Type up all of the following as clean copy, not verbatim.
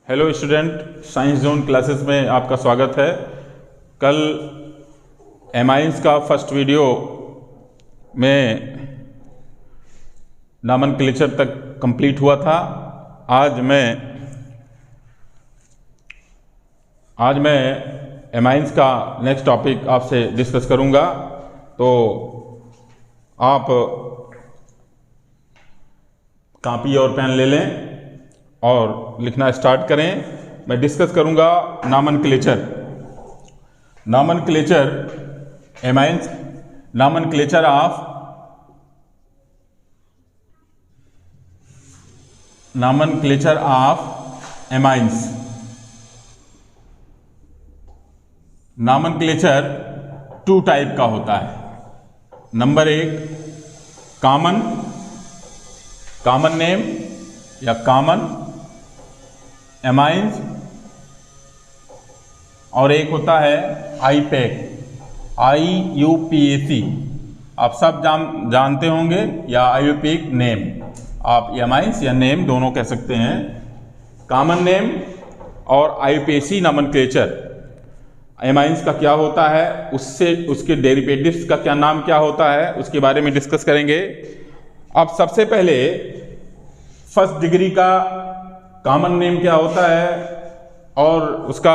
Hello student, science zone classes में आपका स्वागत है। कल एमाइंस का फर्स्ट वीडियो में नॉमेनक्लेचर तक कंप्लीट हुआ था। आज मैं एमाइंस का नेक्स्ट टॉपिक आपसे डिस्कस करूंगा। तो आप कॉपी और पेन ले लें और लिखना स्टार्ट करें। मैं डिस्कस करूंगा nomenclature amines, nomenclature of amines. Nomenclature two type का होता है। नंबर एक, कॉमन नेम या कॉमन एमाइंस, और एक होता है IUPAC। आप सब जानते होंगे, या IUPAC नेम। आप एमाइंस या नेम दोनों कह सकते हैं। कॉमन नेम और IUPAC नॉमेनक्लेचर। एमाइंस का क्या होता है, उसके डेरिवेटिव्स का क्या नाम क्या होता है, उसके बारे में डिस्कस करेंगे। अब सबसे पहले फर्स्ट डिग्री का कॉमन नेम क्या होता है और उसका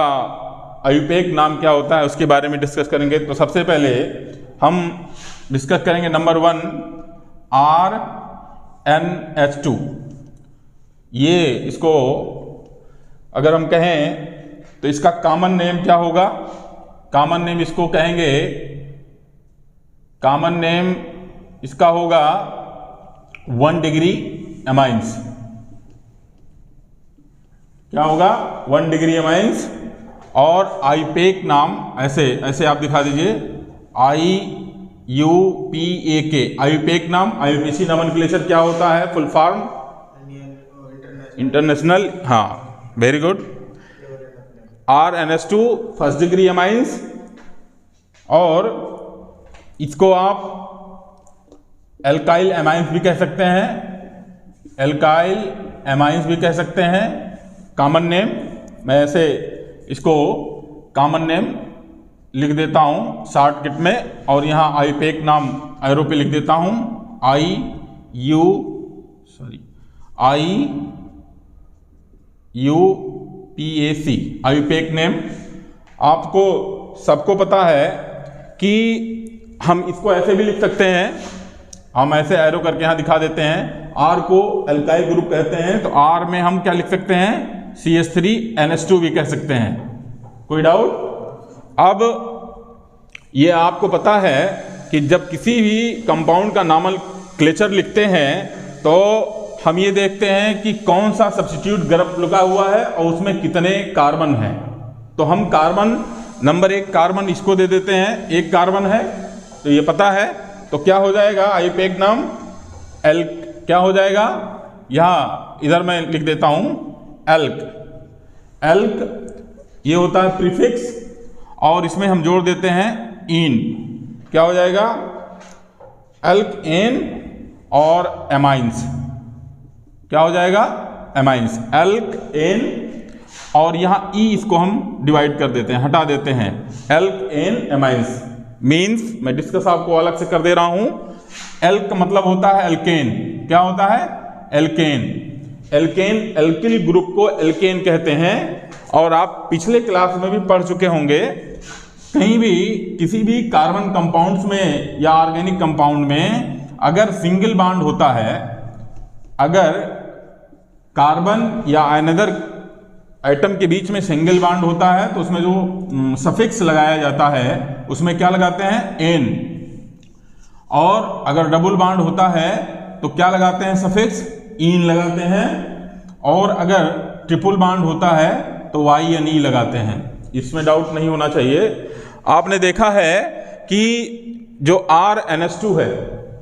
IUPAC नाम क्या होता है, उसके बारे में डिस्कस करेंगे। तो सबसे पहले हम डिस्कस करेंगे नंबर 1, RNH2। ये इसको अगर हम कहें तो इसका कॉमन नेम क्या होगा? कॉमन नेम इसको कहेंगे, कॉमन नेम इसका होगा 1 डिग्री एमाइंस। क्या होगा? 1 डिग्री एमाइंस। और IUPAC नाम ऐसे आप दिखा दीजिए, IUPAC। IUPAC नाम, IUPAC नॉमेनक्लेचर क्या होता है? Full form international. हाँ, very good. RNH2 first degree amines, और इसको आप एल्काइल एमाइंस भी कह सकते हैं, एल्काइल एमाइंस भी कह सकते हैं। कॉमन नेम, मैं ऐसे इसको कॉमन नेम लिख देता हूं शॉर्टकट में, और यहां IUPAC नाम एरो पे लिख देता हूं, IUPAC, IUPAC नेम। आपको सबको पता है कि हम इसको ऐसे भी लिख सकते हैं, हम ऐसे एरो करके यहां दिखा देते हैं। R को एल्काइल ग्रुप कहते हैं, तो R में हम क्या लिख सकते हैं? CH3NH2 भी कह सकते हैं। कोई डाउट? अब ये आपको पता है कि जब किसी भी कंपाउंड का नॉमेनक्लेचर लिखते हैं तो हम ये देखते हैं कि कौन सा सब्स्टिट्यूट ग्रुप लगा हुआ है और उसमें कितने कार्बन हैं। तो हम कार्बन, नंबर 1 कार्बन इसको दे देते हैं, 1 कार्बन है, तो ये पता है। तो क्या हो जाएगा? IUPAC नाम क्या हो जाएगा? यहां इधर मैं लिख देता हूं एल्क। ये होता है प्रीफिक्स, और इसमें हम जोड़ देते हैं इन। क्या हो जाएगा? एल्क एन, और एमाइंस। क्या हो जाएगा? एमाइंस, एल्क एन, और यहां ई इसको हम डिवाइड कर देते हैं, हटा देते हैं, एल्क एन एमाइंस। मीन्स मैं डिस्कस आपको अलग से कर दे रहा हूं। एल्क मतलब होता है एल्केन। क्या होता है? एल्केन। एल्किल ग्रुप को एल्केन कहते हैं। और आप पिछले क्लास में भी पढ़ चुके होंगे, कहीं भी किसी भी कार्बन कंपाउंड्स में या ऑर्गेनिक कंपाउंड में अगर सिंगल बॉन्ड होता है, अगर कार्बन या अनदर एटम के बीच में सिंगल बॉन्ड होता है, तो उसमें जो सफिक्स लगाया जाता है उसमें क्या लगाते हैं? एन। और अगर डबल बॉन्ड होता है तो क्या लगाते हैं? सफिक्स इन लगाते हैं। और अगर ट्रिपल बॉन्ड होता है तो Y या E लगाते हैं। इसमें डाउट नहीं होना चाहिए। आपने देखा है कि जो RNH2 है,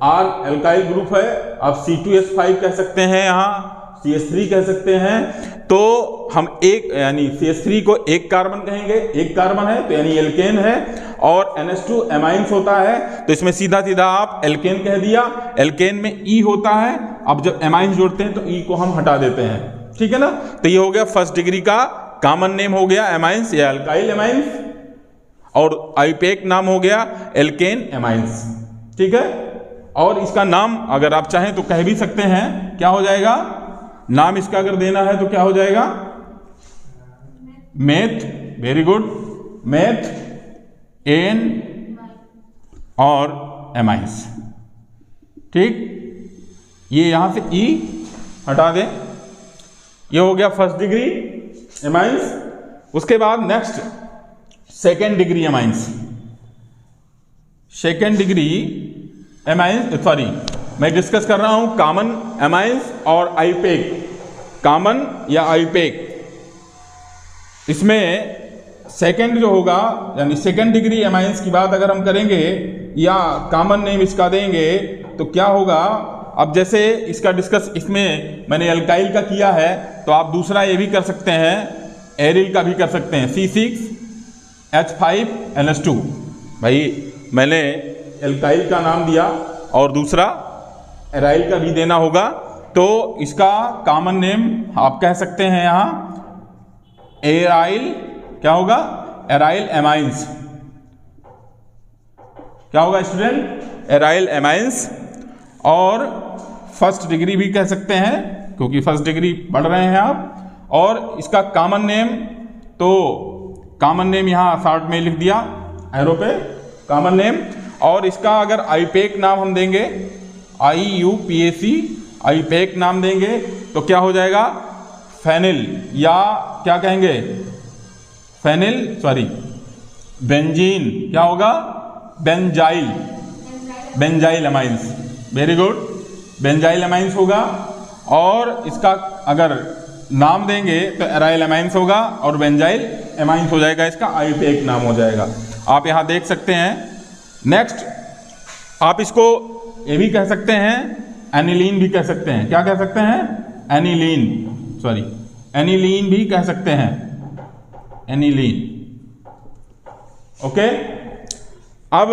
R एल्काइल ग्रुप है, आप C2H5 कह सकते हैं, यहाँ CH3 कह सकते हैं। तो हम एक, यानी CH3 को 1 कार्बन कहेंगे, 1 कार्बन है तो यानी एल्केन है, और NH2 एमाइंस होता है, तो इसमें सीधा सीधा आप एल्केन कह दिया। एल्केन में E होता है, अब जब एमाइंस जोड़ते हैं तो E को हम हटा देते हैं। ठीक है ना। तो ये हो गया फर्स्ट डिग्री का कॉमन नेम हो गया एमाइंस या अल्काइल एमाइंस, और आईपेक नाम हो गया एल्केन एमाइंस, ठीक है। और इसका नाम अगर आप चाहें तो कह भी सकते हैं, क्या हो जाएगा नाम इसका अगर देना है तो क्या हो जाएगा, meth, very good, meth, N और एमाइंस, ठीक। ये यहां से ई हटा दें, ये हो गया फर्स्ट डिग्री एमाइंस। उसके बाद next second degree amines, second degree amines, sorry मैं डिस्कस कर रहा हूं कॉमन एमाइंस और आईपेक, कॉमन या आईपेक। इसमें सेकेंड जो होगा यानी सेकेंड डिग्री एमाइंस की बात अगर हम करेंगे या कॉमन नेम इसका देंगे तो क्या होगा। अब जैसे इसका डिस्कस इसमें मैंने अल्काइल का किया है, तो आप दूसरा ये भी कर सकते हैं, एरिल का भी कर सकते हैं, C6H5NH2। भाई मैंने एल्काइल का नाम दिया और दूसरा एराइल का भी देना होगा, तो इसका कॉमन नेम आप कह सकते हैं यहाँ एराइल, क्या होगा एराइल एमाइंस, क्या होगा स्टूडेंट, एराइल एमाइंस। और फर्स्ट डिग्री भी कह सकते हैं क्योंकि फर्स्ट डिग्री पढ़ रहे हैं आप। और इसका कॉमन नेम, तो कॉमन नेम यहाँ शॉर्ट में लिख दिया एरो पे, कॉमन नेम। और इसका अगर आईपेक नाम हम देंगे, IUPAC आईपेक नाम देंगे तो क्या हो जाएगा, फेनिल, या क्या कहेंगे फेनिल, सॉरी बेंजीन, क्या होगा benzyl, benzyl amines, very good, benzyl amines होगा। और इसका अगर नाम देंगे तो एराइल एमाइंस होगा और बेंजाइल एमाइंस हो जाएगा, इसका आईपेक नाम हो जाएगा। आप यहाँ देख सकते हैं। नेक्स्ट आप इसको ये भी कह सकते हैं, एनिलीन भी कह सकते हैं, क्या कह सकते हैं एनिलीन, सॉरी एनिलीन भी कह सकते हैं, एनिलीन, ओके। अब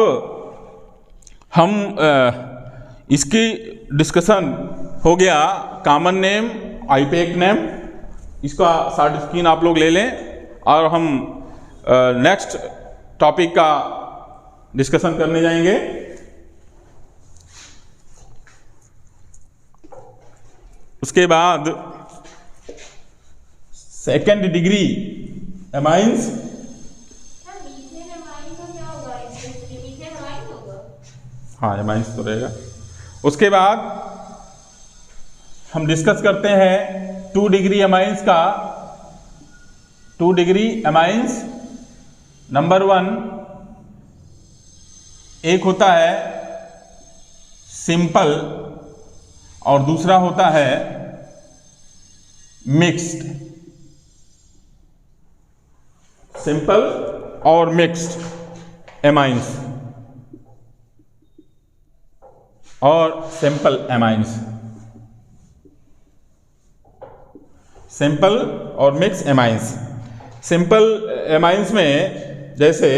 हम इसकी डिस्कशन हो गया कॉमन नेम, आईपेक नेम, इसका शॉर्ट स्क्रीन आप लोग ले लें और हम नेक्स्ट टॉपिक का डिस्कशन करने जाएंगे। उसके बाद सेकेंड डिग्री एमाइंस, हाँ एमाइंस तो रहेगा। उसके बाद हम डिस्कस करते हैं 2 डिग्री एमाइंस का। 2 डिग्री एमाइंस नंबर 1, एक होता है सिंपल और दूसरा होता है मिक्स्ड, सिंपल और मिक्स्ड एमाइंस और सिंपल एमाइंस, सिंपल और मिक्स एमाइंस। सिंपल एमाइंस में जैसे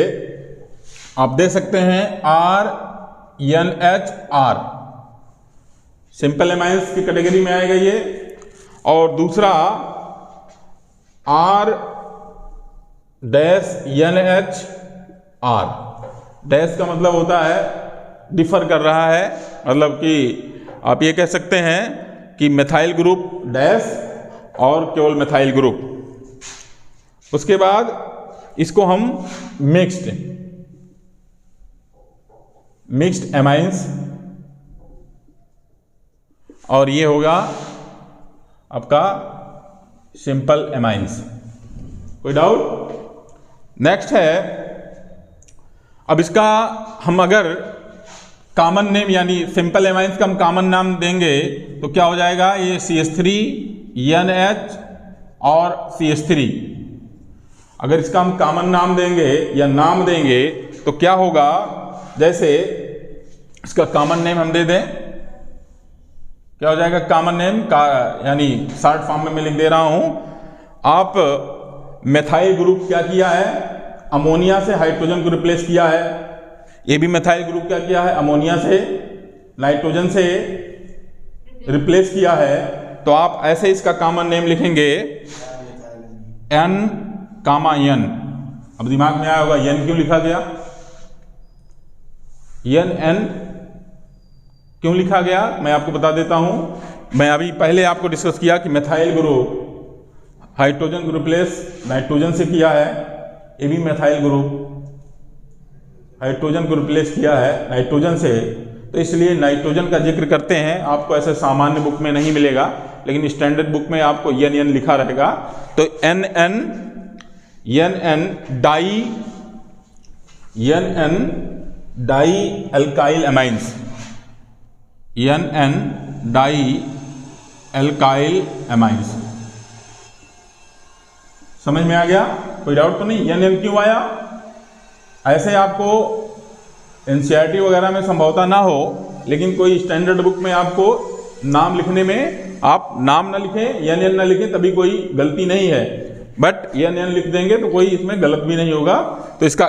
आप दे सकते हैं RNHR, सिंपल एमाइंस की कैटेगरी में आएगा ये। और दूसरा R-NHR, डैश का मतलब होता है डिफर कर रहा है, मतलब कि आप ये कह सकते हैं कि मिथाइल ग्रुप डैश और केवल मिथाइल ग्रुप। उसके बाद इसको हम मिक्स्ड एमाइंस, और ये होगा आपका सिंपल एमाइंस। कोई डाउट? नेक्स्ट है, अब इसका हम अगर कॉमन नेम यानी सिंपल एमाइंस का हम कॉमन नाम देंगे तो क्या हो जाएगा, ये CH3 NH और CH3। अगर इसका हम कॉमन नाम देंगे या नाम देंगे तो क्या होगा, जैसे इसका कॉमन नेम हम दे दें, क्या हो जाएगा कॉमन नेम का, यानी शॉर्ट फॉर्म में मैं लिख दे रहा हूं। आप मेथाइल ग्रुप क्या किया है, अमोनिया से हाइड्रोजन को रिप्लेस किया है। ये भी मेथाइल ग्रुप क्या किया है, अमोनिया से नाइट्रोजन से रिप्लेस किया है। तो आप ऐसे इसका कॉमन नेम लिखेंगे N, N। अब दिमाग में आया होगा N क्यों लिखा गया, N क्यों लिखा गया, मैं आपको बता देता हूं। मैं अभी पहले आपको डिस्कस किया कि methyl group hydrogen group plus nitrogen से किया है, ये भी methyl group hydrogen group plus किया है नाइट्रोजन से, तो इसलिए नाइट्रोजन का जिक्र करते हैं। आपको ऐसे सामान्य बुक में नहीं मिलेगा, लेकिन स्टैंडर्ड बुक में आपको NN लिखा रहेगा। तो NN di alkyl amines, NN di alkyl amines. समझ में आ गया, कोई डाउट तो नहीं। NN क्यों आया, ऐसे आपको NCERT वगैरह में संभवतः ना हो, लेकिन कोई स्टैंडर्ड बुक में आपको नाम लिखने में आप नाम ना लिखें, NN ना लिखें, तभी कोई गलती नहीं है। बट NN लिख देंगे तो कोई इसमें गलत भी नहीं होगा। तो इसका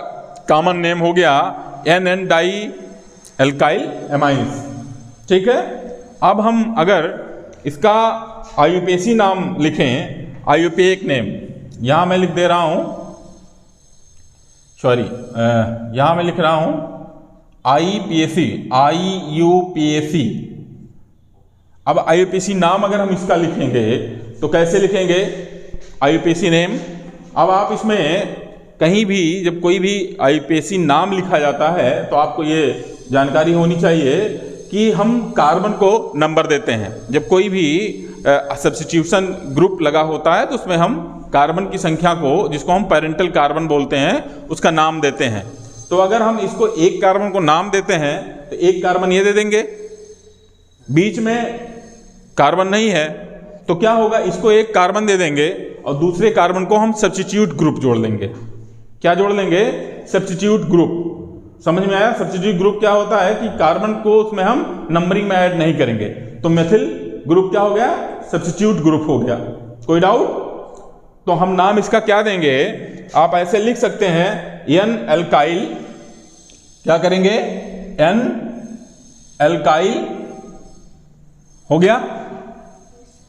कॉमन नेम हो गया NN डाई एल्काइल एमाइंस, ठीक है। अब हम अगर इसका IUPAC नाम लिखें, IUPAC नेम, यहां मैं लिख दे रहा हूं, सॉरी यहां मैं लिख रहा हूं IUPAC। अब IUPAC नाम अगर हम इसका लिखेंगे तो कैसे लिखेंगे IUPAC नेम। अब आप इसमें कहीं भी जब कोई भी IUPAC नाम लिखा जाता है तो आपको ये जानकारी होनी चाहिए कि हम कार्बन को नंबर देते हैं। जब कोई भी सब्स्टिट्यूशन ग्रुप लगा होता है तो उसमें हम कार्बन की संख्या को, जिसको हम पेरेंटल कार्बन बोलते हैं, उसका नाम देते हैं। तो अगर हम इसको एक कार्बन को नाम देते हैं तो एक कार्बन ये दे देंगे, बीच में कार्बन नहीं है तो क्या होगा, इसको एक कार्बन दे देंगे और दूसरे कार्बन को हम सब्स्टिट्यूट ग्रुप जोड़ लेंगे। क्या जोड़ लेंगे, सब्स्टिट्यूट ग्रुप। समझ में आया, सब्स्टिट्यूट ग्रुप क्या होता है कि कार्बन को उसमें हम नंबरिंग में ऐड नहीं करेंगे। तो मेथिल ग्रुप क्या हो गया, सब्स्टिट्यूट ग्रुप हो गया। कोई डाउट, तो हम नाम इसका क्या देंगे, आप ऐसे लिख सकते हैं N एल्काइल, क्या करेंगे N एल्काइल हो गया,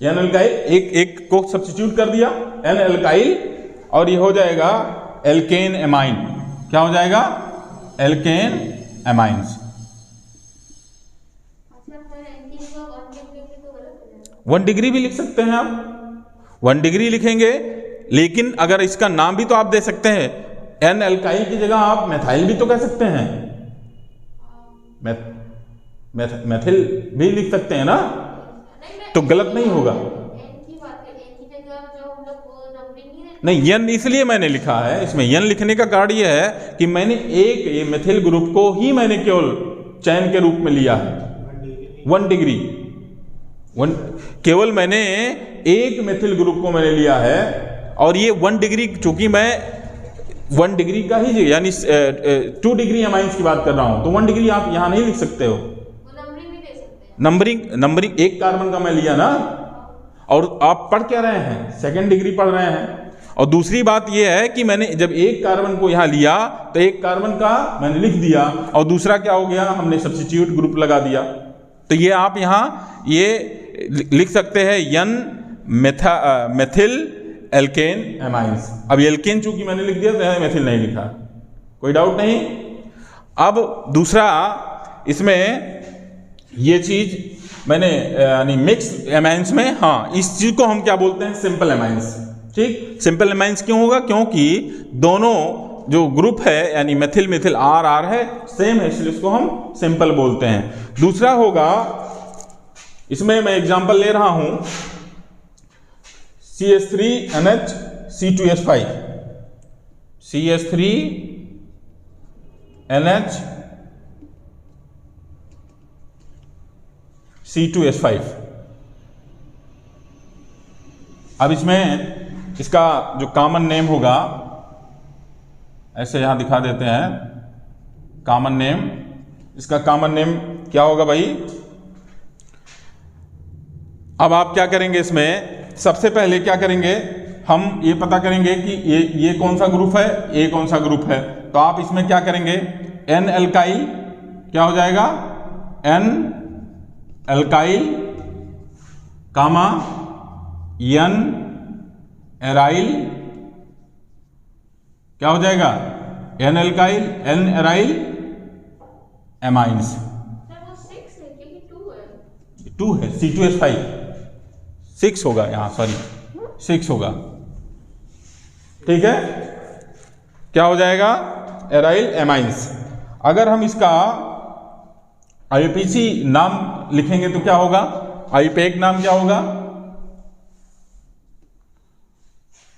N एल्काइल, एक को सब्स्टिट्यूट कर दिया N एल्काइल, और ये हो जाएगा एल्केन एमाइन। क्या हो जाएगा, एल्केन एमाइंस। 1 डिग्री भी लिख सकते हैं आप, 1 डिग्री लिखेंगे, लेकिन अगर इसका नाम भी तो आप दे सकते हैं, N एल्काइल की जगह आप मेथाइल भी तो कह सकते हैं, मेथिल भी लिख सकते हैं ना, तो गलत नहीं होगा। नहीं, N इसलिए मैंने लिखा है, इसमें N लिखने का कारण यह है कि मैंने एक ये मेथिल ग्रुप को ही मैंने केवल चैन के रूप में लिया है, 1 डिग्री, केवल मैंने एक मेथिल ग्रुप को मैंने लिया है। और ये 1 डिग्री, चूंकि मैं 1 डिग्री का ही, यानी 2 डिग्री एमाइंस की बात कर रहा हूं, तो 1 डिग्री आप यहां नहीं लिख सकते हो, नंबरिंग एक कार्बन का मैं लिया ना। और आप पढ़ क्या रहे हैं, 2nd डिग्री पढ़ रहे हैं। और दूसरी बात यह है कि मैंने जब एक कार्बन को यहां लिया तो एक कार्बन का मैंने लिख दिया, और दूसरा क्या हो गया, हमने सब्स्टिट्यूट ग्रुप लगा दिया। तो ये आप यहां ये लिख सकते हैं N मेथिल एल्केन एमाइंस। अब एल्केन चूंकि मैंने लिख दिया तो मेथिल नहीं लिखा, कोई डाउट नहीं। अब दूसरा, इसमें ये चीज मैंने यानी मिक्स एमाइंस में, हाँ, इस चीज को हम क्या बोलते हैं, सिंपल एमाइंस। ठीक, सिंपल एमाइंस क्यों होगा, क्योंकि दोनों जो ग्रुप है यानी मेथिल मेथिल R है, सेम है, इसलिए इसको हम सिंपल बोलते हैं। दूसरा होगा, इसमें मैं एग्जांपल ले रहा हूं CH3NH C2H5, CH3NH C2H5। अब इसमें इसका जो कॉमन नेम होगा, ऐसे यहां दिखा देते हैं कॉमन नेम। इसका कॉमन नेम क्या होगा भाई, अब आप क्या करेंगे, इसमें सबसे पहले क्या करेंगे, हम ये पता करेंगे कि ये कौन सा ग्रुप है, ये कौन सा ग्रुप है। तो आप इसमें क्या करेंगे, N एल्काइल क्या हो जाएगा, N alkyl comma N aryl, क्या हो जाएगा, N alkyl, N aryl amines. 2 है, C2H5 6 होगा यहाँ, सॉरी 6 होगा। ठीक है, क्या हो जाएगा, एराइल एमाइंस। अगर हम इसका IUPAC नाम लिखेंगे तो क्या होगा, IUPAC नाम क्या होगा,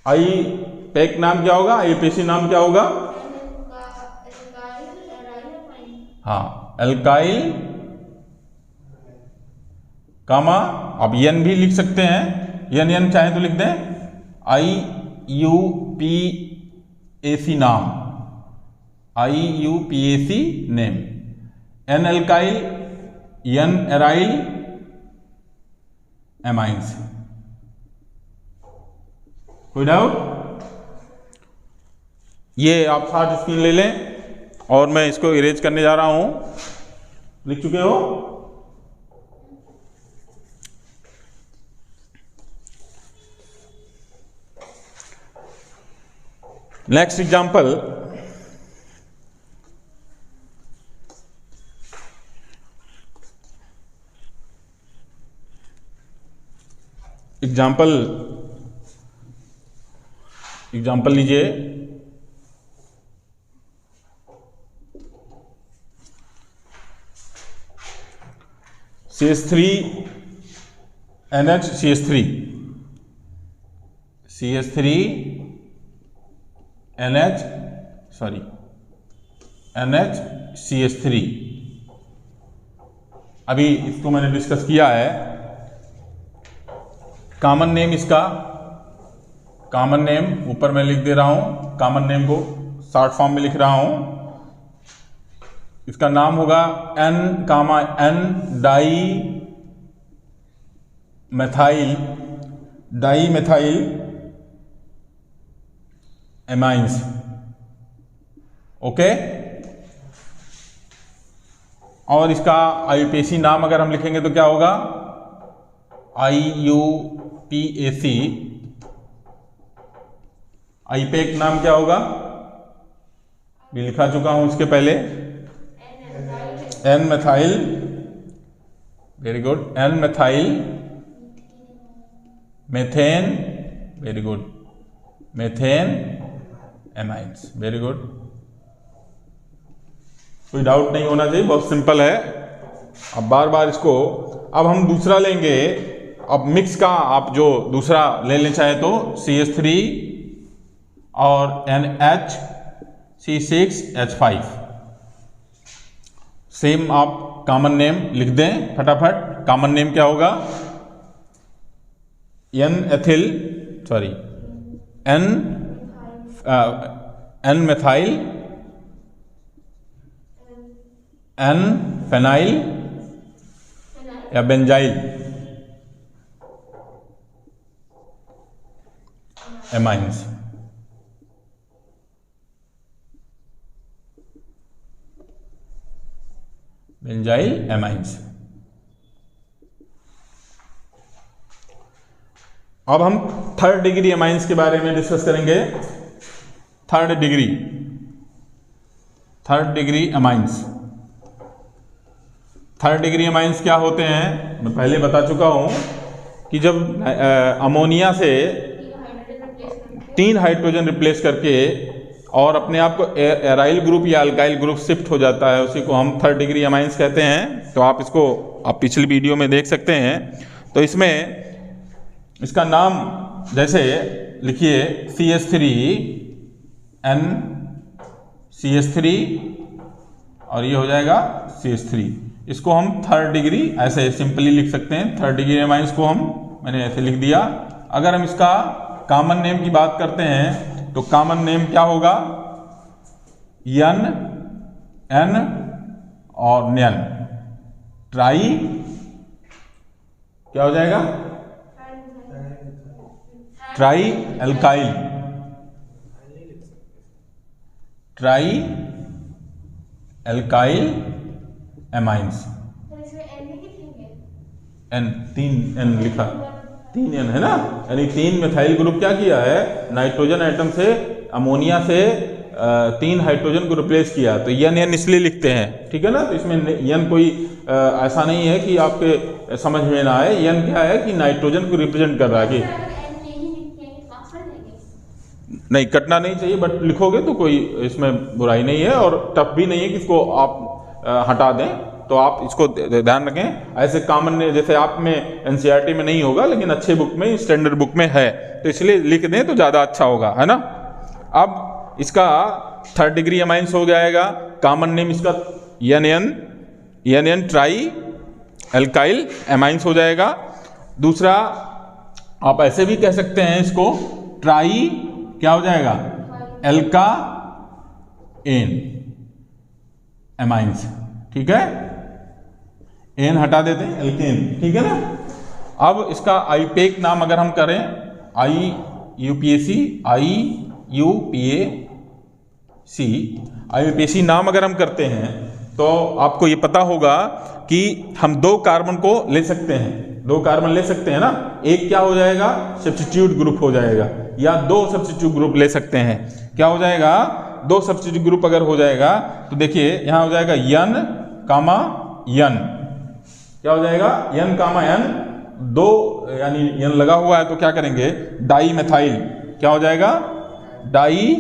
IUPAC नाम क्या होगा, IUPAC नाम क्या होगा, हाँ एल्काइल कामा, अब एन भी लिख सकते हैं, एन चाहे तो लिख दें, IUPAC नाम, IUPAC name, N alkyl, N aryl amines. कोई डाउट? ये आप 60 स्क्रीन ले लें और मैं इसको इरेज करने जा रहा हूं। लिख चुके हो? नेक्स्ट एग्जाम्पल, एग्जाम्पल लीजिए, CH3 NH CH3 NH CH3। अभी इसको मैंने डिस्कस किया है। कॉमन नेम इसका, कॉमन नेम ऊपर मैं लिख दे रहा हूं, कॉमन नेम को शॉर्ट फॉर्म में लिख रहा हूं। इसका नाम होगा N di methyl amines. Okay, और इसका IUPAC नाम अगर हम लिखेंगे तो क्या होगा, IUPAC नाम क्या होगा, भी लिखा चुका हूं इसके पहले, N methyl, very good, N methyl methane, very good, methane amines, very good. कोई डाउट नहीं होना चाहिए, बहुत सिंपल है। अब बार बार इसको, अब हम दूसरा लेंगे, अब मिक्स का आप जो दूसरा लेना चाहे तो CH3 और NHC6H5, सेम आप कॉमन नेम लिख दें फटाफट। कॉमन नेम क्या होगा, N methyl, N फेनाइल या बेंजाइल एमाइंस। Benzyl amines. अब हम थर्ड डिग्री एमाइंस के बारे में डिस्कस करेंगे। Third degree amines. Third degree amines क्या होते हैं, मैं पहले बता चुका हूं कि जब अमोनिया से 3 हाइड्रोजन रिप्लेस करके और अपने आप को एराइल ग्रुप या अल्काइल ग्रुप शिफ्ट हो जाता है, उसी को हम थर्ड डिग्री एमाइंस कहते हैं। तो आप इसको आप पिछली वीडियो में देख सकते हैं। तो इसमें इसका नाम जैसे लिखिए CH3 और ये हो जाएगा CH3। इसको हम थर्ड डिग्री ऐसे सिंपली लिख सकते हैं। थर्ड डिग्री एमाइंस को मैंने ऐसे लिख दिया। अगर हम इसका कॉमन नेम की बात करते हैं तो कॉमन नेम क्या होगा, N और NN, ट्राई क्या हो जाएगा, try alkyl amines. N, 3 N लिखा, 3 N है ना, यानी 3 मिथाइल ग्रुप क्या किया है, नाइट्रोजन एटम से अमोनिया से 3 हाइड्रोजन को रिप्लेस किया, तो N इसलिए लिखते हैं, ठीक है ना। तो इसमें N कोई ऐसा नहीं है कि आपके समझ में ना आए, N क्या है कि नाइट्रोजन को रिप्रेजेंट कर रहा है। कि नहीं, कटना नहीं चाहिए, बट लिखोगे तो कोई इसमें बुराई नहीं है और टफ भी नहीं है कि इसको आप हटा दें, तो आप इसको ध्यान रखें। ऐसे कॉमन जैसे आप में एनसीईआरटी में नहीं होगा, लेकिन अच्छे बुक में, स्टैंडर्ड बुक में है, तो इसलिए लिख दें तो ज़्यादा अच्छा होगा, है ना। अब इसका 3rd डिग्री अमाइंस हो जाएगा, कॉमन नेम इसका NN ट्राई एल्काइल एमाइंस हो जाएगा। दूसरा आप ऐसे भी कह सकते हैं इसको, ट्राई क्या हो जाएगा, एल्का एन एमाइंस, ठीक है, एन हटा देते हैं, एल्केन, ठीक है ना। अब इसका आईपेक नाम अगर हम करें, IUPAC नाम अगर हम करते हैं, तो आपको ये पता होगा कि हम 2 कार्बन को ले सकते हैं, 2 कार्बन ले सकते हैं ना। एक क्या हो जाएगा, सब्स्टिट्यूट ग्रुप हो जाएगा, या 2 सब्स्टिट्यूट ग्रुप ले सकते हैं। क्या हो जाएगा, 2 सब्स्टिट्यूट ग्रुप अगर हो जाएगा तो देखिए यहां हो जाएगा N, N, क्या हो जाएगा, N, N, 2 यानी N लगा हुआ है, तो क्या करेंगे, डाई मेथाइल, क्या हो जाएगा, डाई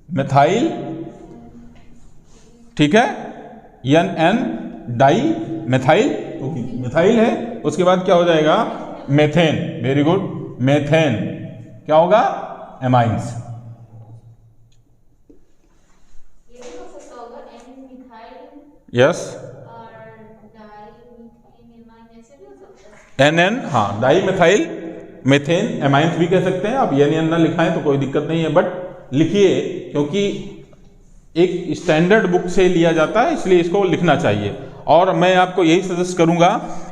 मेथाइल, ठीक है, NN डाई मेथाइल, मिथाइल है। उसके बाद क्या हो जाएगा, मेथेन, वेरी गुड, मेथेन क्या होगा, एमाइंस। यस, NN, हाँ, डाई मेथाइल मेथेन एमाइंस भी कह सकते हैं आप। NN ना लिखाएं तो कोई दिक्कत नहीं है, बट लिखिए, क्योंकि एक स्टैंडर्ड बुक से लिया जाता है, इसलिए इसको लिखना चाहिए। और मैं आपको यही सजेस्ट करूंगा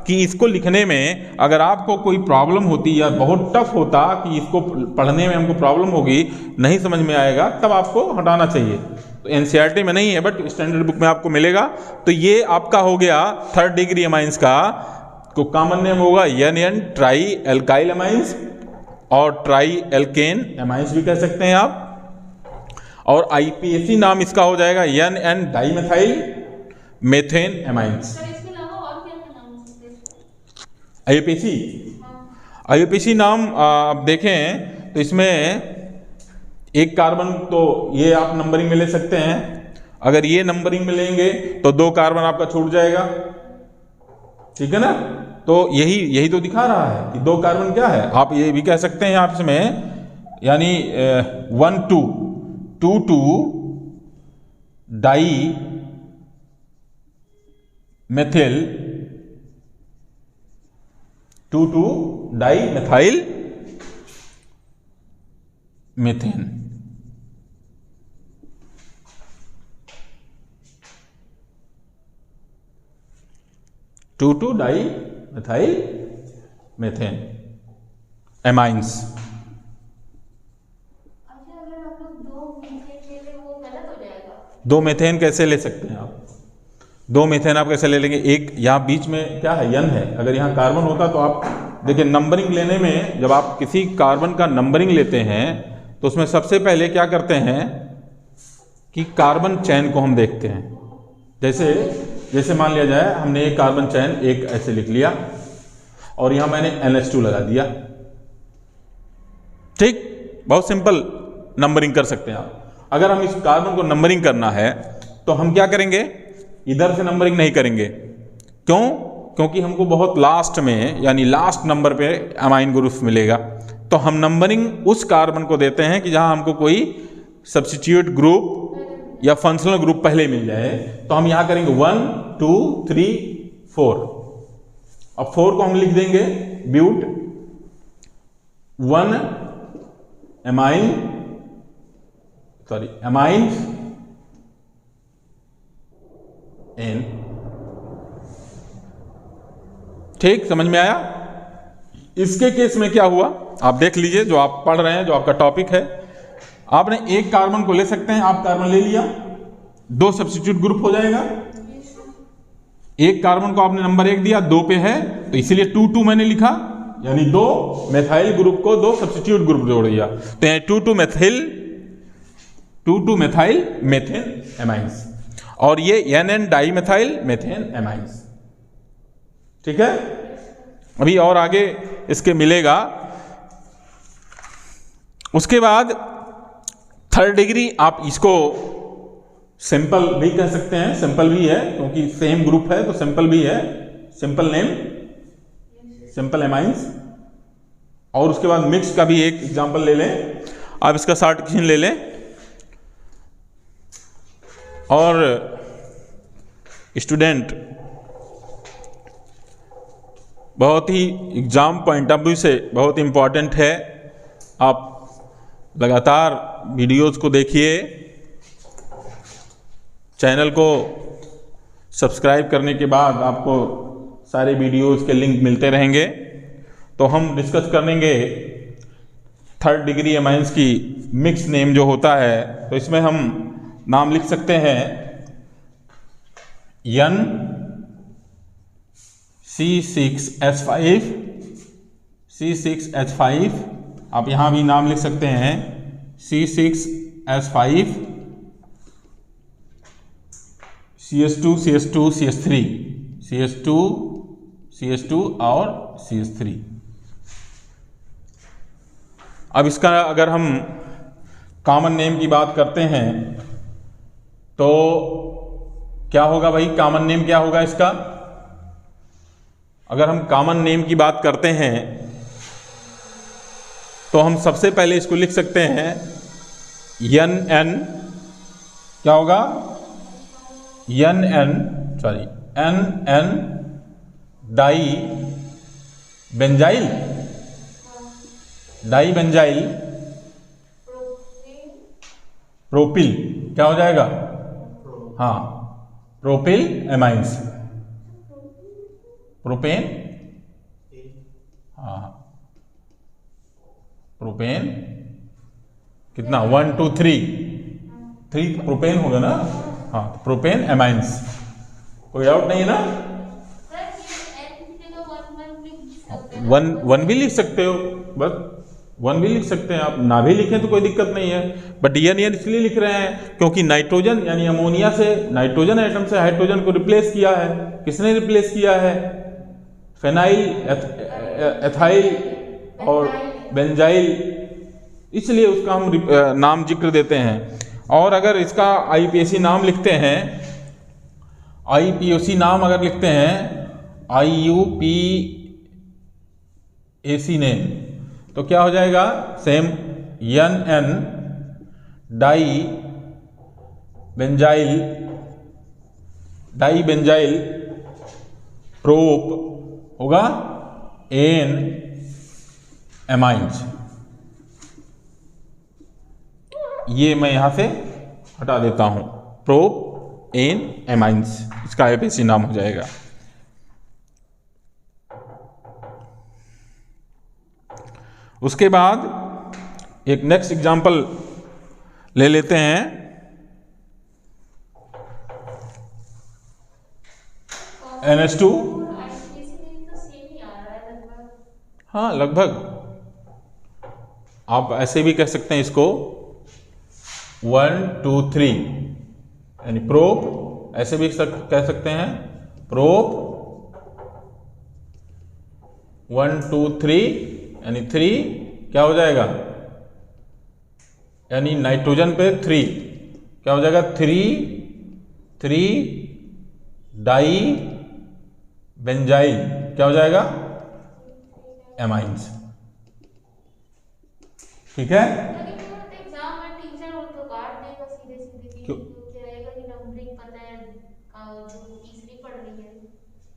कि इसको लिखने में अगर आपको कोई प्रॉब्लम होती या बहुत टफ होता कि इसको पढ़ने में हमको प्रॉब्लम होगी, नहीं समझ में आएगा, तब आपको हटाना चाहिए। तो एनसीईआरटी में नहीं है, बट स्टैंडर्ड बुक में आपको मिलेगा। तो ये आपका हो गया 3rd डिग्री अमाइंस का, को कॉमन नेम होगा NN ट्राई एल्काइल अमाइंस, और ट्राई एल्केन अमाइंस भी कह सकते हैं आप। और IUPAC नाम इसका हो जाएगा NN dimethyl methane amines. IUPAC नाम आप देखें तो इसमें एक कार्बन, तो ये आप नंबरिंग में ले सकते हैं। अगर ये नंबरिंग में लेंगे तो 2 कार्बन आपका छूट जाएगा, ठीक है ना। तो यही तो दिखा रहा है कि 2 कार्बन क्या है। आप ये भी कह सकते हैं आप इसमें, यानी 1,2,2,2 di methyl 2,2 di methyl methane. Two di methyl methane amines. दो मेथेन कैसे ले सकते हैं आप? 2 मेथेन आप कैसे ले लेंगे? एक यहाँ बीच में क्या है, N है। अगर यहाँ कार्बन होता तो आप देखिए, नंबरिंग लेने में जब आप किसी कार्बन का नंबरिंग लेते हैं तो उसमें सबसे पहले क्या करते हैं कि कार्बन चैन को हम देखते हैं। जैसे मान लिया जाए हमने एक कार्बन चैन एक ऐसे लिख लिया और यहाँ मैंने NH2 लगा दिया, ठीक, बहुत सिंपल नंबरिंग कर सकते हैं आप। अगर हम इस कार्बन को नंबरिंग करना है तो हम क्या करेंगे, इधर से नंबरिंग नहीं करेंगे। क्यों? क्योंकि हमको बहुत लास्ट में, यानी लास्ट नंबर पे अमाइन ग्रुप मिलेगा। तो हम नंबरिंग उस कार्बन को देते हैं कि जहां हमको कोई सब्स्टिट्यूट ग्रुप या फंक्शनल ग्रुप पहले मिल जाए। तो हम यहां करेंगे 1 2 3 4। अब 4 को हम लिख देंगे ब्यूट 1 अमाइन एन। ठीक, समझ में आया? इसके केस में क्या हुआ आप देख लीजिए, जो आप पढ़ रहे हैं, जो आपका टॉपिक है। आपने एक कार्बन को ले सकते हैं, आप कार्बन ले लिया, 2 सब्स्टिट्यूट ग्रुप हो जाएगा। एक कार्बन को आपने नंबर 1 दिया, 2 पे है, तो इसीलिए 2 मैंने लिखा, यानी 2 मेथाइल ग्रुप को 2 सब्स्टिट्यूट ग्रुप जोड़ दिया, तो यहाँ 2 मेथाइल मेथेन एमाइंस, और ये NN di methyl methane amines. ठीक है, अभी और आगे इसके मिलेगा। उसके बाद 3rd डिग्री, आप इसको सिंपल भी कह सकते हैं, सिंपल भी है क्योंकि सेम ग्रुप है तो सिंपल भी है, सिंपल नेम सिंपल एमाइंस। और उसके बाद मिक्स का भी एक एग्जांपल ले लें, आप इसका सर्टिफिकेशन ले लें। और स्टूडेंट बहुत ही एग्जाम पॉइंट ऑफ व्यू से बहुत इम्पॉर्टेंट है, आप लगातार वीडियोज़ को देखिए, चैनल को सब्सक्राइब करने के बाद आपको सारे वीडियोज़ के लिंक मिलते रहेंगे। तो हम डिस्कस करेंगे 3rd डिग्री एमाइंस की मिक्स नेम जो होता है, तो इसमें हम नाम लिख सकते हैं C6H5, आप यहाँ भी नाम लिख सकते हैं C6H5, CH2 CH2 और CH3। अब इसका अगर हम कॉमन नेम की बात करते हैं तो क्या होगा भाई, कॉमन नेम क्या होगा इसका? अगर हम कॉमन नेम की बात करते हैं तो हम सबसे पहले इसको लिख सकते हैं NN, क्या होगा NN डाई बेंजाइल प्रोपिल, क्या हो जाएगा? हाँ, प्रोपिल एमाइंस, प्रोपेन, हाँ प्रोपेन, कितना 1 2 3 प्रोपेन होगा ना, हाँ प्रोपेन एमाइंस। कोई डाउट नहीं है ना? 1 भी लिख सकते हो, बस 1 भी लिख सकते हैं आप, ना भी लिखें तो कोई दिक्कत नहीं है, बट ये इसलिए लिख रहे हैं क्योंकि नाइट्रोजन यानी अमोनिया से, नाइट्रोजन एटम से हाइड्रोजन को रिप्लेस किया है। किसने रिप्लेस किया है? फेनाइल, एथाइल और बेंजाइल, इसलिए उसका हम नाम जिक्र देते हैं। और अगर इसका IUPAC नाम लिखते हैं, IUPAC नाम अगर लिखते हैं, IUPAC नेम, तो क्या हो जाएगा? Same NN di benzyl prop होगा N एमाइंस। ये मैं यहां से हटा देता हूं, प्रोप N एमाइंस, इसका IUPAC नाम हो जाएगा। उसके बाद एक नेक्स्ट एग्जांपल ले लेते हैं। NH2, हाँ लगभग, आप ऐसे भी कह सकते हैं इसको 1 2 3, यानी प्रोप, ऐसे भी कह सकते हैं प्रोप 1 2 3, यानी 3 क्या हो जाएगा? यानी नाइट्रोजन पे 3 क्या हो जाएगा? 3 डाई बेंजाइल, क्या हो जाएगा? एमाइंस। ठीक है, क्यों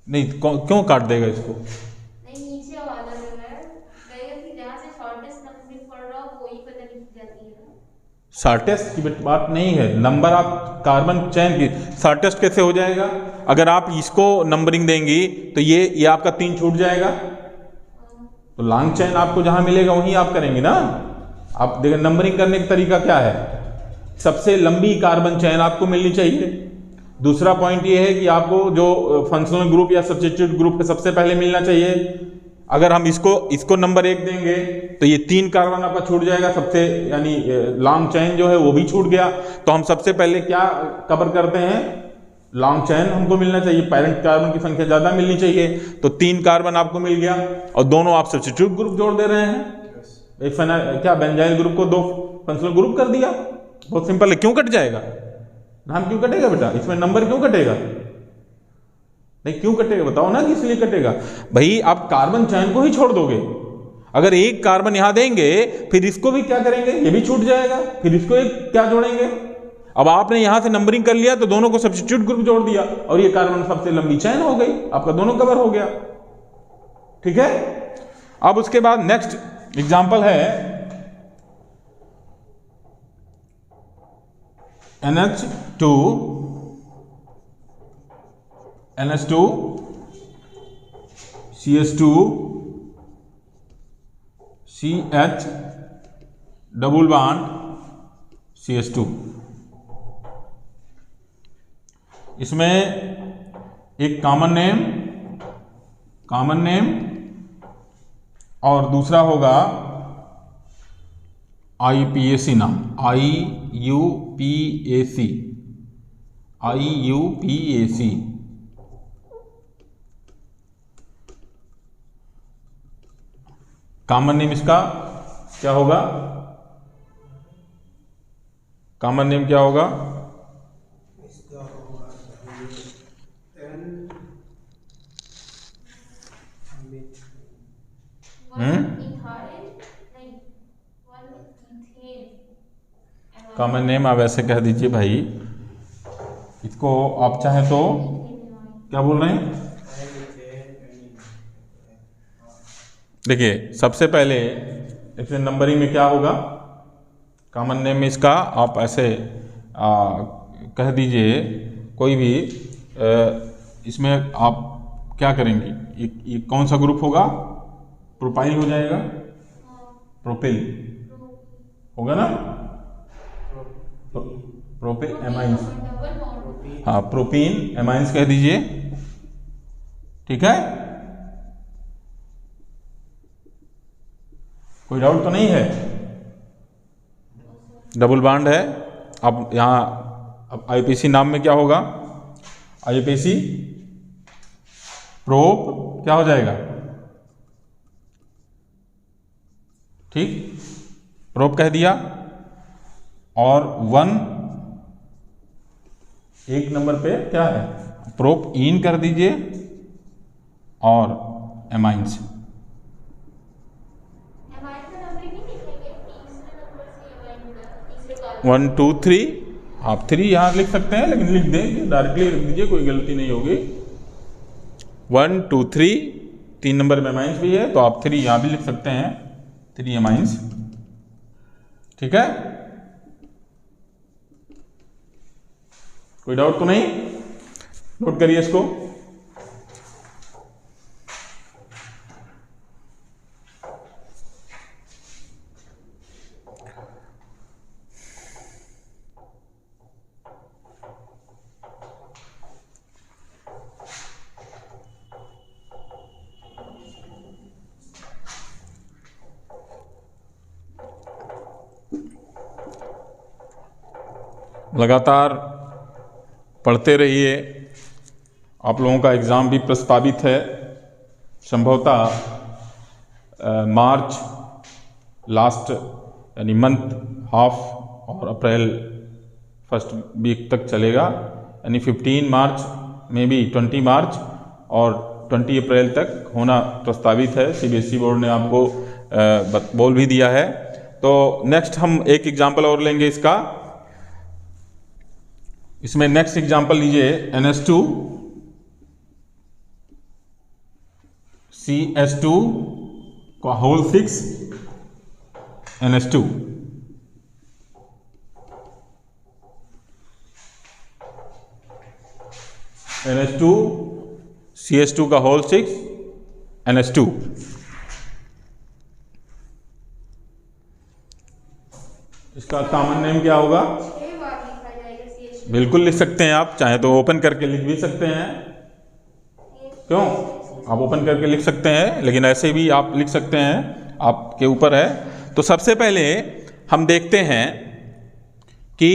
नहीं, क्यों काट देगा इसको? शॉर्टेस्ट की बात नहीं है, नंबर आप कार्बन चेन की शॉर्टेस्ट कैसे हो जाएगा? अगर आप इसको नंबरिंग देंगी तो ये आपका 3 छूट जाएगा, तो लॉन्ग चेन आपको जहां मिलेगा वहीं आप करेंगे ना। आप देखिए नंबरिंग करने का तरीका क्या है, सबसे लंबी कार्बन चेन आपको मिलनी चाहिए, दूसरा पॉइंट ये है कि आपको जो फंक्शनल ग्रुप या सब्स्टिट्यूट ग्रुप है सबसे पहले मिलना चाहिए। अगर हम इसको नंबर 1 देंगे तो ये 3 कार्बन आपका छूट जाएगा सबसे, यानी लॉन्ग चेन जो है वो भी छूट गया। तो हम सबसे पहले क्या कवर करते हैं, लॉन्ग चेन हमको मिलना चाहिए, पेरेंट कार्बन की संख्या ज्यादा मिलनी चाहिए। तो 3 कार्बन आपको मिल गया और दोनों आप सब्स्टिट्यूट ग्रुप जोड़ दे रहे हैं। एक क्या बेंजाइल ग्रुप को 2 फंक्शनल ग्रुप कर दिया, बहुत सिंपल है। क्यों कट जाएगा, नाम क्यों कटेगा बेटा, इसमें नंबर क्यों कटेगा, नहीं क्यों कटेगा बताओ ना कि इसलिए कटेगा। भाई आप कार्बन चैन को ही छोड़ दोगे, अगर एक कार्बन यहां देंगे फिर इसको भी क्या करेंगे, ये भी छूट जाएगा, फिर इसको एक क्या जोड़ेंगे। अब आपने यहां से नंबरिंग कर लिया तो दोनों को सब्स्टिट्यूट ग्रुप जोड़ दिया और ये कार्बन सबसे लंबी चैन हो गई, आपका दोनों कवर हो गया। ठीक है, अब उसके बाद नेक्स्ट एग्जांपल है NH2 CH2 CH double bond CH2। इसमें एक कॉमन नेम और दूसरा होगा IUPAC नाम, IUPAC। कॉमन नेम इसका क्या होगा, कॉमन नेम क्या होगा, कॉमन नेम आप ऐसे कह दीजिए भाई, इसको आप चाहे तो क्या बोल रहे हैं। देखिए सबसे पहले इसमें नंबरिंग में क्या होगा, कॉमन नेम में इसका आप ऐसे कह दीजिए कोई भी, इसमें आप क्या करेंगे, ये कौन सा ग्रुप होगा, प्रोपाइल हो जाएगा, प्रोपिल होगा ना, प्रोपिल एमाइंस, हाँ प्रोपीन एमाइंस कह दीजिए। ठीक है, कोई डाउट तो नहीं है, डबल बॉन्ड है। अब यहाँ अब IUPAC नाम में क्या होगा, IUPAC प्रोप क्या हो जाएगा, ठीक, प्रोप कह दिया। और 1 एक नंबर पे क्या है, प्रोप इन कर दीजिए और एमाइंस। 1 2 3, आप 3 यहाँ लिख सकते हैं, लेकिन लिख देंगे डायरेक्टली लिख दीजिए, कोई गलती नहीं होगी। 1 2 3 3 नंबर में एमाइंस भी है तो आप 3 यहाँ भी लिख सकते हैं, 3 एमाइंस। ठीक है, कोई डाउट तो नहीं, नोट करिए इसको। लगातार पढ़ते रहिए, आप लोगों का एग्ज़ाम भी प्रस्तावित है, संभवतः मार्च लास्ट यानी मंथ हाफ और अप्रैल फर्स्ट वीक तक चलेगा, यानी 15 मार्च में भी 20 मार्च और 20 अप्रैल तक होना प्रस्तावित है। CBSE बोर्ड ने आपको बोल भी दिया है। तो नेक्स्ट हम एक एग्जाम्पल और लेंगे इसका, इसमें नेक्स्ट एग्जाम्पल लीजिए NH2 CH2 का होल 6 NH2, NH2 CH2 का होल 6 NH2। इसका कॉमन नेम क्या होगा, बिल्कुल लिख सकते हैं आप, चाहे तो ओपन करके लिख भी सकते हैं। क्यों, आप ओपन करके लिख सकते हैं, लेकिन ऐसे भी आप लिख सकते हैं, आपके ऊपर है। तो सबसे पहले हम देखते हैं कि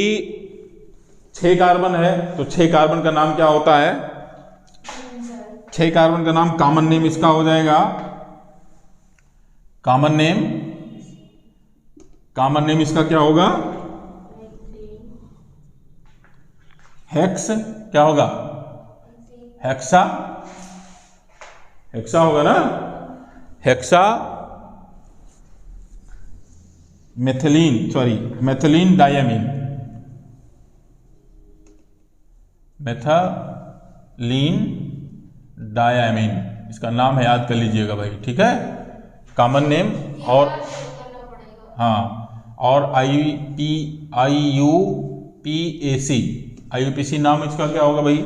6 कार्बन है, तो 6 कार्बन का नाम क्या होता है? 6 कार्बन का नाम, कॉमन नेम इसका हो जाएगा, कॉमन नेम इसका क्या होगा? हेक्स, क्या होगा? हेक्सा होगा ना, हेक्सा मेथिलीन डायमीन, इसका नाम है, याद कर लीजिएगा भाई, ठीक है, कॉमन नेम। और हाँ, और IUPAC नाम इसका क्या होगा भाई?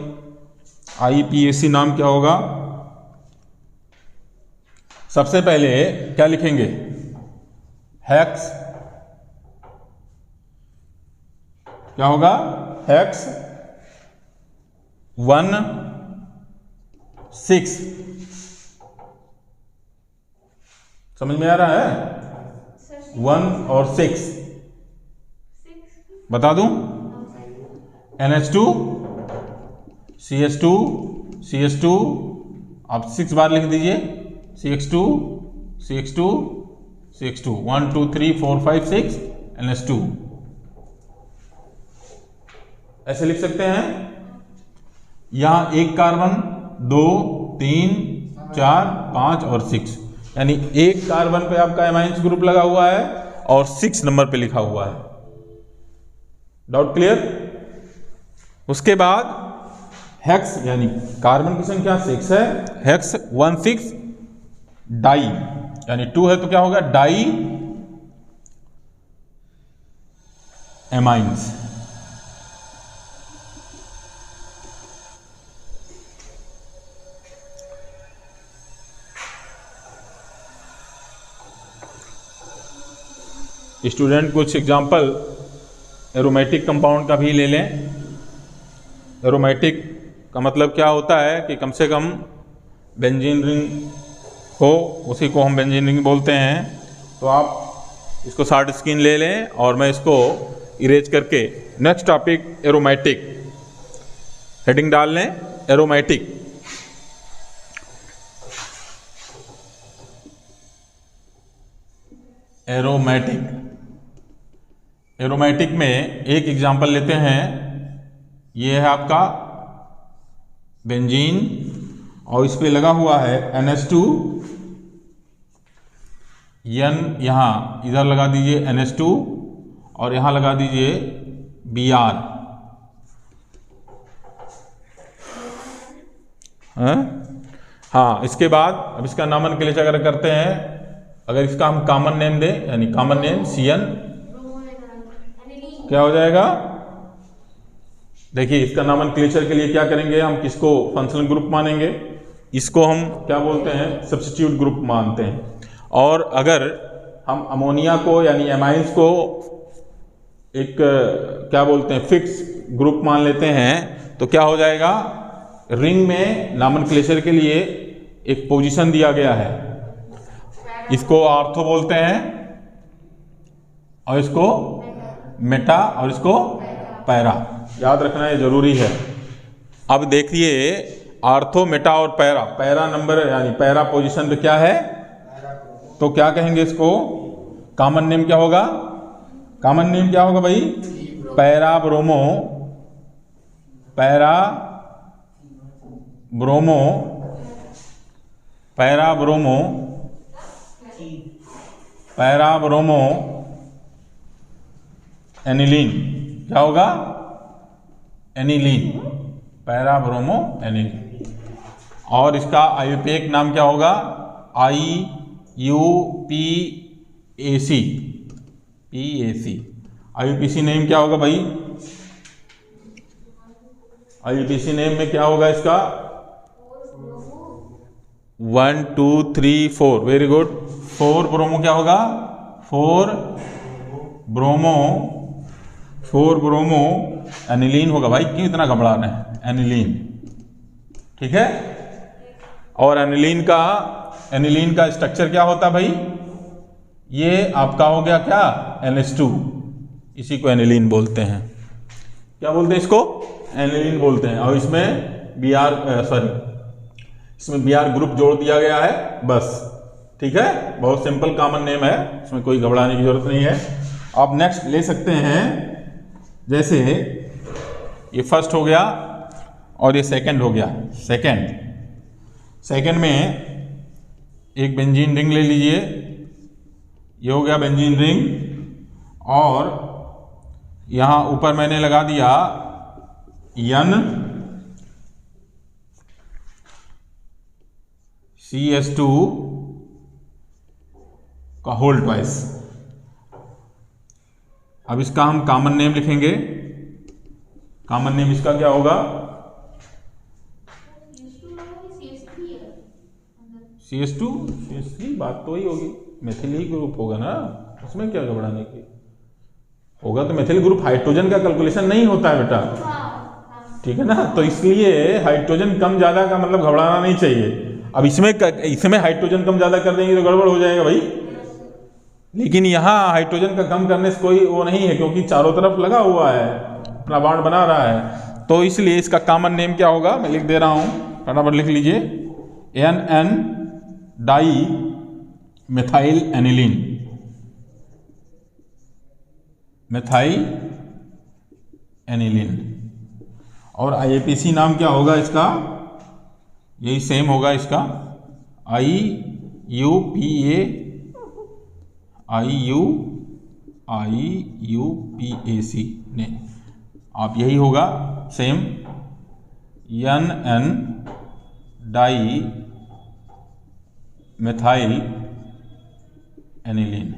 IUPAC नाम क्या होगा? सबसे पहले क्या लिखेंगे? हेक्स, क्या होगा? हेक्स 1,6, समझ में आ रहा है? 1 और 6 बता दूं? NH2 CH2 आप 6 बार लिख दीजिए, CH2 1 2 3 4 5 6 NH2, ऐसे लिख सकते हैं। यहां 1 कार्बन, 2 3 4 5 और 6, यानी 1 कार्बन पे आपका एमाइंस ग्रुप लगा हुआ है और 6 नंबर पे लिखा हुआ है। Doubt clear? उसके बाद हेक्स, यानी कार्बन की संख्या 6 है, हेक्स 16 डाई, यानी 2 है तो क्या होगा? Di amines. स्टूडेंट कुछ एग्जाम्पल एरोमेटिक कंपाउंड का भी ले लें। एरोमेटिक का मतलब क्या होता है कि कम से कम बेंजीन रिंग हो, उसी को हम बेंजीन रिंग बोलते हैं। तो आप इसको शॉर्ट स्क्रीन ले लें और मैं इसको इरेज करके नेक्स्ट टॉपिक एरोमेटिक हेडिंग डाल लें। एरोमेटिक एरोमेटिक में एक एग्जाम्पल लेते हैं। ये है आपका बेंजीन और इस पे लगा हुआ है NH2, यहाँ इधर लगा दीजिए NH2 और यहाँ लगा दीजिए Br। हाँ, इसके बाद अब इसका नामनक्लेचर अगर करते हैं, अगर इसका हम कॉमन नेम दें, यानी कॉमन नेम CN, क्या हो जाएगा? देखिए, इसका नामनक्लेचर के लिए क्या करेंगे हम? किसको फंक्शनल ग्रुप मानेंगे? इसको हम क्या बोलते हैं? सब्स्टिट्यूट ग्रुप मानते हैं। और अगर हम अमोनिया को यानी एमाइंस को एक क्या बोलते हैं? फिक्स ग्रुप मान लेते हैं, तो क्या हो जाएगा? रिंग में नामनक्लेचर के लिए एक पोजीशन दिया गया है, इसको आर्थो बोलते हैं और इसको मेटा और इसको पैरा। याद रखना ये जरूरी है। अब देखिए, आर्थो, मेटा और पैरा नंबर यानी पैरा पोजीशन पे क्या है, तो क्या कहेंगे इसको? कॉमन नेम क्या होगा? कॉमन नेम क्या होगा भाई? Para bromo aniline. क्या होगा? Aniline, parabromo aniline. और इसका आयुपेक नाम क्या होगा? IUPAC। IUPAC नेम क्या होगा भाई? IUPAC नेम में क्या होगा इसका? 1 2 3 4, वेरी गुड। 4 ब्रोमो क्या होगा? 4 ब्रोमो एनिलीन होगा भाई, क्यों इतना घबरा रहे हैं, एनिलीन, ठीक है। और एनिलीन का स्ट्रक्चर क्या होता है भाई, ये आपका हो गया क्या, NH2, इसी को एनिलीन बोलते हैं। क्या बोलते हैं इसको, एनिलीन बोलते हैं। और इसमें इसमें Br ग्रुप जोड़ दिया गया है बस, ठीक है। बहुत सिंपल कॉमन नेम है, इसमें कोई घबराने की जरूरत नहीं है। आप नेक्स्ट ले सकते हैं, जैसे ये फर्स्ट हो गया और ये सेकंड हो गया। सेकंड में एक बेंजीन रिंग ले लीजिए, ये हो गया बेंजीन रिंग, और यहाँ ऊपर मैंने लगा दिया NCS2 का होल ट्वाइस। अब इसका हम कॉमन नेम लिखेंगे, कॉमन नेम इसका क्या होगा, CS2 CS3, बात तो वही होगी, मेथिल ही ग्रुप होगा ना, उसमें क्या घबराने की होगा। तो मेथिल ग्रुप हाइड्रोजन का कैलकुलेशन नहीं होता है बेटा, ठीक है ना, तो इसलिए हाइड्रोजन कम ज्यादा का मतलब घबराना नहीं चाहिए। अब इसमें हाइड्रोजन कम ज्यादा कर देंगे तो गड़बड़ हो जाएगा भाई, लेकिन यहाँ हाइड्रोजन का कम करने से कोई वो नहीं है, क्योंकि चारों तरफ लगा हुआ है, अपना बॉन्ड बना रहा है। तो इसलिए इसका कॉमन नेम क्या होगा, मैं लिख दे रहा हूँ, फटाफट लिख लीजिए, NN di methyl aniline, methyl aniline. और IUPAC नाम क्या होगा इसका, यही सेम होगा इसका, IUPAC ने, आप यही होगा same, NN di methyl aniline.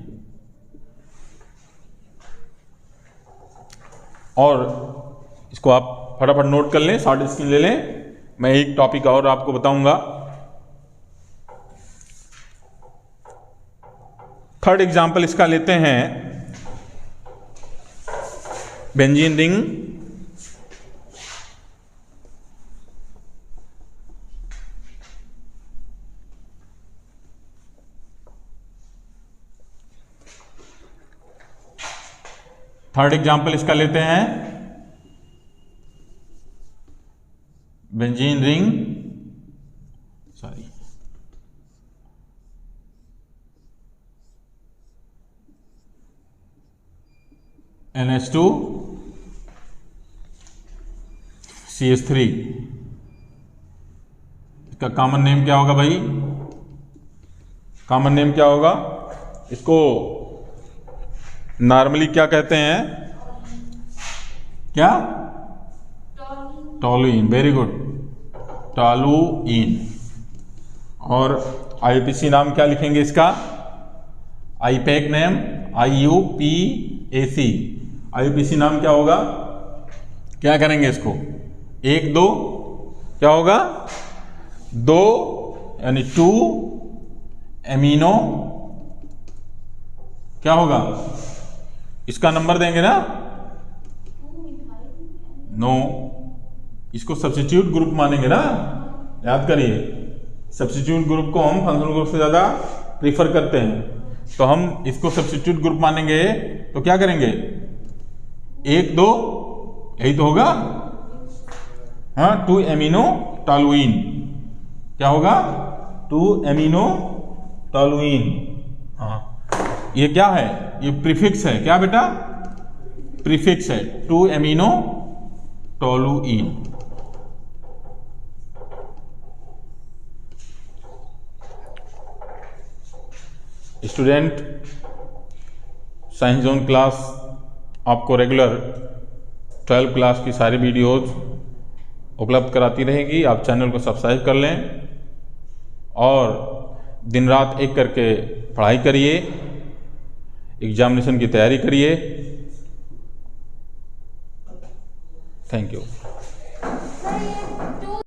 और इसको आप फटाफट नोट कर लें, शॉर्ट स्क्रीन ले लें। मैं एक टॉपिक और आपको बताऊंगा। थर्ड एग्जाम्पल इसका लेते हैं, बेंजीन रिंग, थर्ड एग्जाम्पल इसका लेते हैं, बेंजीन रिंग, NH2 CH3। इसका कॉमन नेम क्या होगा भाई, कॉमन नेम क्या होगा, इसको नॉर्मली क्या कहते हैं, क्या, टॉलुइन, वेरी गुड, टॉलुइन। और IUPAC नाम क्या लिखेंगे इसका, IUPAC नेम IUPAC, IUPAC नाम क्या होगा, क्या करेंगे इसको, 1 2 क्या होगा, 2 यानी 2 एमिनो, क्या होगा, इसका नंबर देंगे ना, नो, इसको सब्स्टिट्यूट ग्रुप मानेंगे ना, याद करिए, सब्स्टिट्यूट ग्रुप को हम फंक्शनल ग्रुप से ज़्यादा प्रीफर करते हैं। तो हम इसको सब्स्टिट्यूट ग्रुप मानेंगे तो क्या करेंगे, 1 2, यही तो होगा, हाँ, 2 एमिनो टॉलुइन, क्या होगा, 2 एमिनो टॉलुइन। हाँ, ये क्या है, ये प्रीफिक्स है, क्या बेटा, प्रीफिक्स है, 2 amino toluene. Student, science zone class आपको रेगुलर 12 क्लास की सारी वीडियोज उपलब्ध कराती रहेगी। आप चैनल को सब्सक्राइब कर लें और दिन रात एक करके पढ़ाई करिए, एग्जामिनेशन की तैयारी करिए। Thank you.